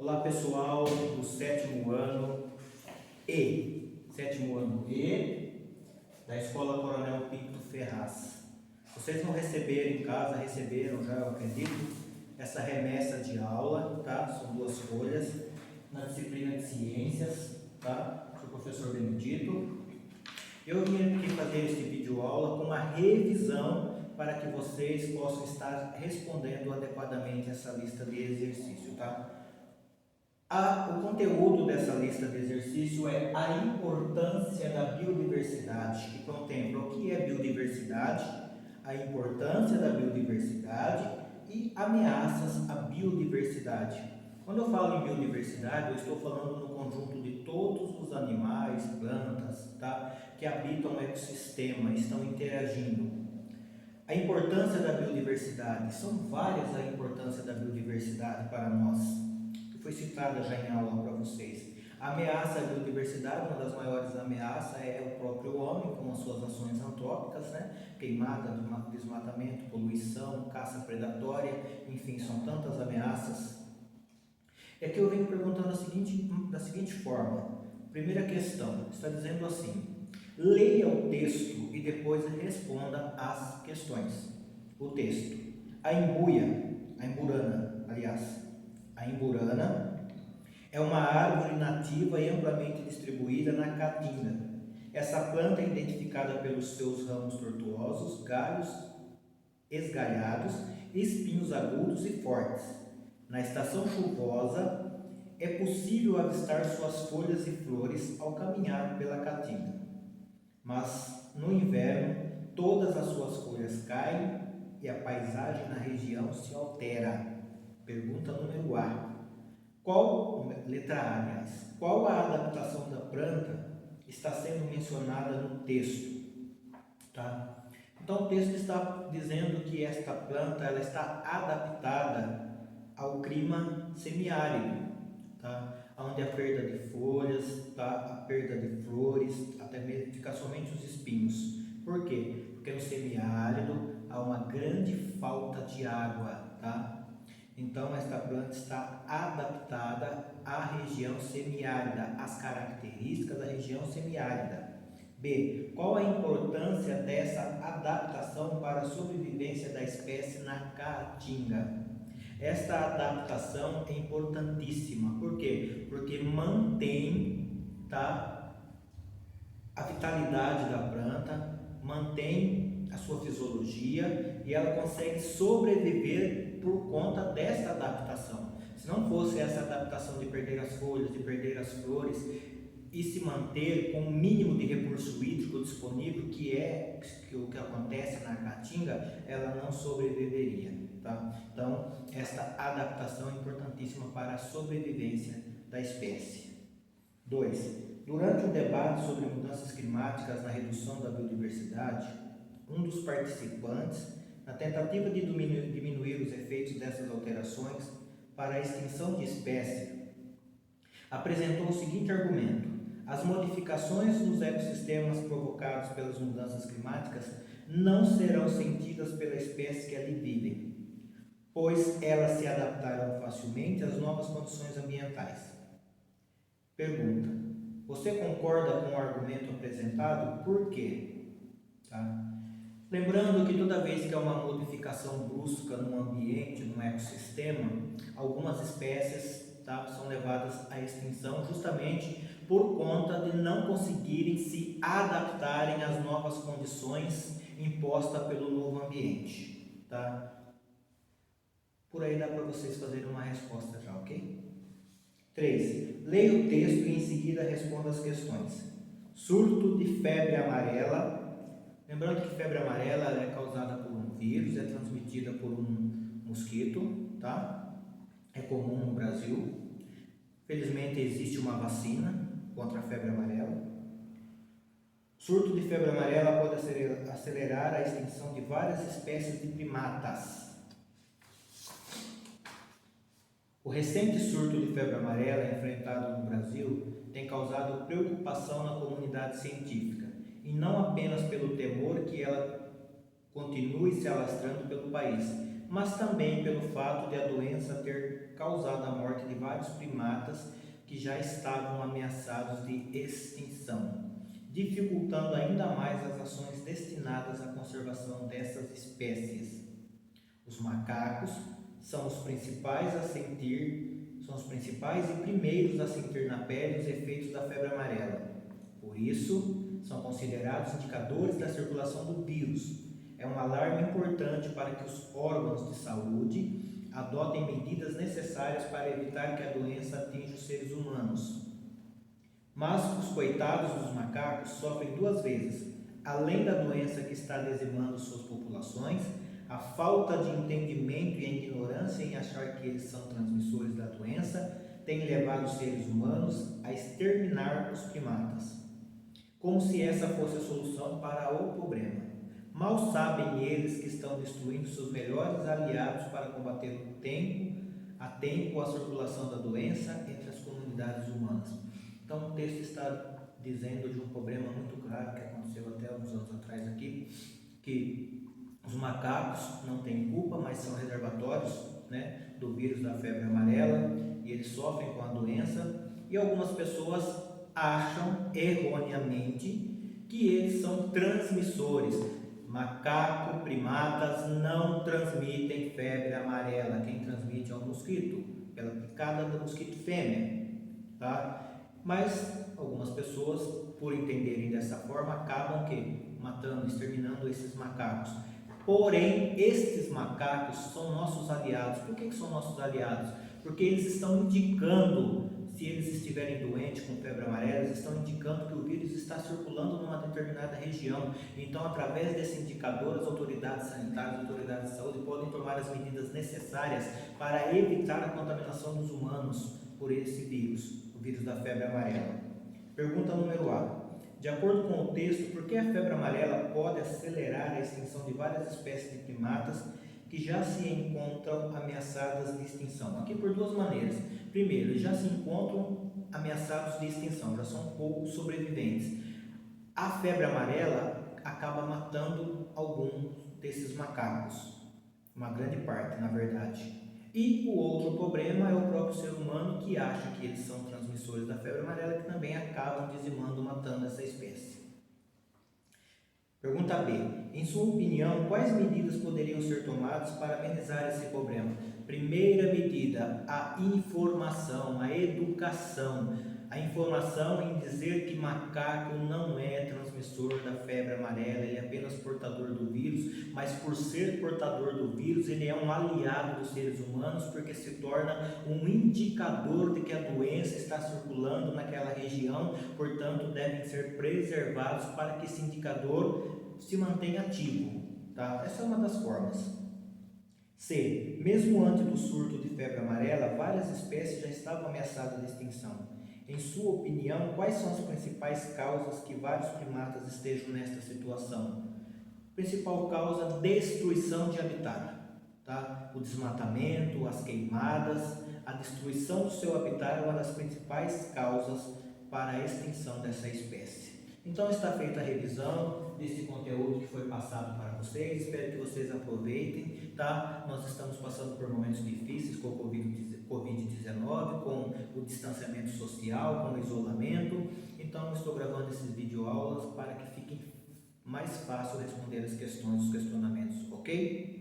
Olá pessoal do sétimo ano E da Escola Coronel Pinto Ferraz. Vocês vão receber em casa, receberam já, eu acredito, essa remessa de aula, tá? São 2 folhas, na disciplina de ciências, tá? Do professor Benedito. Eu vim aqui fazer este vídeo aula com uma revisão para que vocês possam estar respondendo adequadamente essa lista de exercício, tá? O conteúdo dessa lista de exercício é a importância da biodiversidade, que contempla o que é biodiversidade, a importância da biodiversidade e ameaças à biodiversidade. Quando eu falo em biodiversidade, eu estou falando no conjunto de todos os animais, plantas, tá, que habitam o ecossistema, estão interagindo. A importância da biodiversidade, são várias a importância da biodiversidade para nós, que foi citada já em aula para vocês. A ameaça à biodiversidade, uma das maiores ameaças é o próprio homem, com as suas ações antrópicas, né? Queimada, desmatamento, poluição, caça predatória, enfim, são tantas ameaças. E aqui eu venho perguntando da seguinte forma. Primeira questão, está dizendo assim: leia o texto e depois responda as questões. O texto: a imburana é uma árvore nativa e amplamente distribuída na Caatinga. Essa planta é identificada pelos seus ramos tortuosos, galhos esgalhados, espinhos agudos e fortes. Na estação chuvosa, é possível avistar suas folhas e flores ao caminhar pela Caatinga. Mas no inverno, todas as suas folhas caem e a paisagem na região se altera. Pergunta número A. Letra A, aliás. Qual a adaptação da planta está sendo mencionada no texto? Tá? Então o texto está dizendo que esta planta ela está adaptada ao clima semiárido, tá? Onde a perda de folhas, tá? A perda de flores, até mesmo ficar somente os espinhos. Por quê? Porque no semiárido há uma grande falta de água, tá? Então esta planta está adaptada à região semiárida, às características da região semiárida. B. Qual a importância dessa adaptação para a sobrevivência da espécie na Caatinga? Esta adaptação é importantíssima. Por quê? Porque mantém, tá, a vitalidade da planta, mantém a sua fisiologia e ela consegue sobreviver por conta desta adaptação. Se não fosse essa adaptação de perder as folhas, de perder as flores e se manter com o mínimo de recurso hídrico disponível, que é o que acontece na Caatinga, ela não sobreviveria, tá? Então, esta adaptação é importantíssima para a sobrevivência da espécie. 2. Durante o debate sobre mudanças climáticas na redução da biodiversidade, um dos participantes, na tentativa de diminuir os efeitos dessas alterações para a extinção de espécie, apresentou o seguinte argumento: as modificações nos ecossistemas provocadas pelas mudanças climáticas não serão sentidas pela espécie que ali vivem, pois elas se adaptarão facilmente às novas condições ambientais. Pergunta: você concorda com o argumento apresentado? Por quê? Tá? Lembrando que toda vez que há uma modificação brusca num ambiente, num ecossistema, algumas espécies, tá, são levadas à extinção justamente por conta de não conseguirem se adaptarem às novas condições impostas pelo novo ambiente. Tá? Por aí dá para vocês fazerem uma resposta já, ok? 3. Leia o texto e em seguida responda as questões. Surto de febre amarela. Lembrando que febre amarela é causada por um vírus, é transmitida por um mosquito, tá? É comum no Brasil. Felizmente existe uma vacina contra a febre amarela. Surto de febre amarela pode acelerar a extinção de várias espécies de primatas. O recente surto de febre amarela enfrentado no Brasil tem causado preocupação na comunidade científica, e não apenas pelo temor que ela continue se alastrando pelo país, mas também pelo fato de a doença ter ter causado a morte de vários primatas que já estavam ameaçados de extinção, dificultando ainda mais as ações destinadas à conservação dessas espécies. Os macacos são os principais e primeiros a sentir na pele os efeitos da febre amarela. Por isso, são considerados indicadores da circulação do vírus. É um alarme importante para que os órgãos de saúde adotem medidas necessárias para evitar que a doença atinja os seres humanos. Mas os coitados dos macacos sofrem duas vezes. Além da doença que está dizimando suas populações, a falta de entendimento e a ignorância em achar que eles são transmissores da doença tem levado os seres humanos a exterminar os primatas, como se essa fosse a solução para o problema. Mal sabem eles que estão destruindo seus melhores aliados para combater a tempo a circulação da doença entre as comunidades humanas. Então o texto está dizendo de um problema muito grave que aconteceu até alguns anos atrás aqui, que os macacos não têm culpa, mas são reservatórios, né, do vírus da febre amarela, e eles sofrem com a doença, e algumas pessoas acham erroneamente que eles são transmissores. Macaco, primatas não transmitem febre amarela. Quem transmite é o mosquito, pela picada do mosquito fêmea, tá? Mas algumas pessoas, por entenderem dessa forma, acabam matando, exterminando esses macacos. Porém, estes macacos são nossos aliados. Por que são nossos aliados? Porque eles estão indicando, se eles estiverem doentes com febre amarela, eles estão indicando que o vírus está circulando numa determinada região. Então, através desse indicador, as autoridades sanitárias, as autoridades de saúde podem tomar as medidas necessárias para evitar a contaminação dos humanos por esse vírus, o vírus da febre amarela. Pergunta número A. De acordo com o texto, por que a febre amarela pode acelerar a extinção de várias espécies de primatas que já se encontram ameaçadas de extinção? Aqui por duas maneiras. Primeiro, eles já se encontram ameaçados de extinção, já são poucos sobreviventes. A febre amarela acaba matando alguns desses macacos, uma grande parte, na verdade. E o outro problema é o próprio ser humano, que acha que eles são transmissores da febre amarela, que também acabam dizimando, matando essa espécie. Pergunta B. Em sua opinião, quais medidas poderiam ser tomadas para amenizar esse problema? Primeira medida, a informação, a educação. A informação em dizer que macaco não é transmissor da febre amarela, ele é apenas portador do vírus, mas por ser portador do vírus, ele é um aliado dos seres humanos, porque se torna um indicador de que a doença está circulando naquela região, portanto, devem ser preservados para que esse indicador se mantenha ativo, tá? Essa é uma das formas. C. Mesmo antes do surto de febre amarela, várias espécies já estavam ameaçadas de extinção. Em sua opinião, quais são as principais causas que vários primatas estejam nesta situação? Principal causa, destruição de habitat, tá? O desmatamento, as queimadas, a destruição do seu habitat é uma das principais causas para a extinção dessa espécie. Então está feita a revisão desse conteúdo que foi passado para vocês, espero que vocês aproveitem, tá? Nós estamos passando por momentos difíceis com o Covid-19, com o distanciamento social, com o isolamento, então estou gravando esses videoaulas para que fique mais fácil responder as questões, os questionamentos, ok?